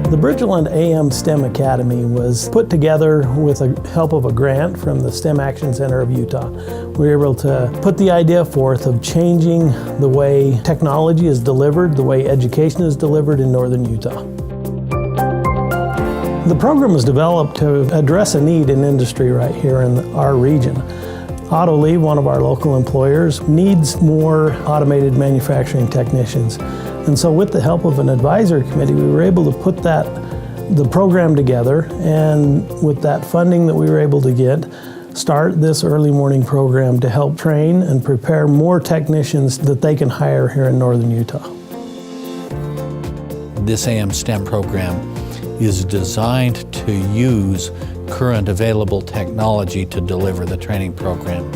The Bridgerland AM STEM Academy was put together with the help of a grant from the STEM Action Center of Utah. We were able to put the idea forth of changing the way technology is delivered, the way education is delivered in northern Utah. The program was developed to address a need in industry right here in our region. Autoliv, one of our local employers, needs more automated manufacturing technicians. And so with the help of an advisory committee, we were able to put the program together, and with that funding that we were able to get, start this early morning program to help train and prepare more technicians that they can hire here in northern Utah. This AM STEM program is designed to use current available technology to deliver the training program.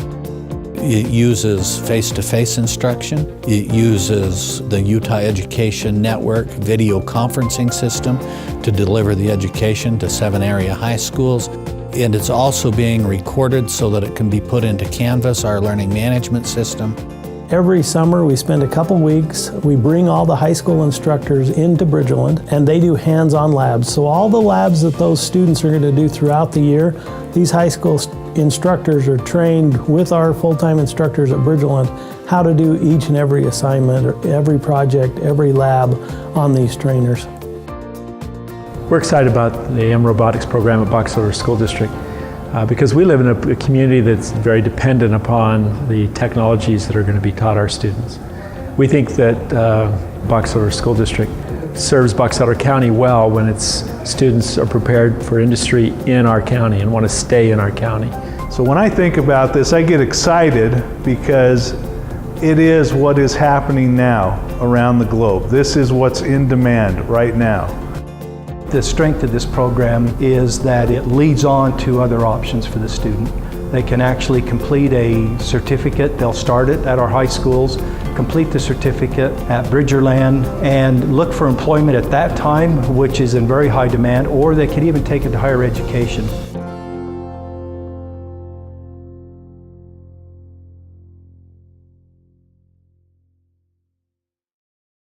It uses face-to-face instruction. It uses the Utah Education Network video conferencing system to deliver the education to 7 area high schools. And it's also being recorded so that it can be put into Canvas, our learning management system. Every summer we spend a couple weeks, we bring all the high school instructors into Bridgerland and they do hands-on labs. So all the labs that those students are going to do throughout the year, these high school instructors are trained with our full-time instructors at Bridgerland how to do each and every assignment, or every project, every lab on these trainers. We're excited about the AM Robotics program at Box Elder School District because we live in a community that's very dependent upon the technologies that are going to be taught our students. We think that Box Elder School District serves Box Elder County well when its students are prepared for industry in our county and want to stay in our county. So when I think about this, I get excited because it is what is happening now around the globe. This is what's in demand right now. The strength of this program is that it leads on to other options for the student. They can actually complete a certificate. They'll start it at our high schools, complete the certificate at Bridgerland, and look for employment at that time, which is in very high demand, or they could even take it to higher education.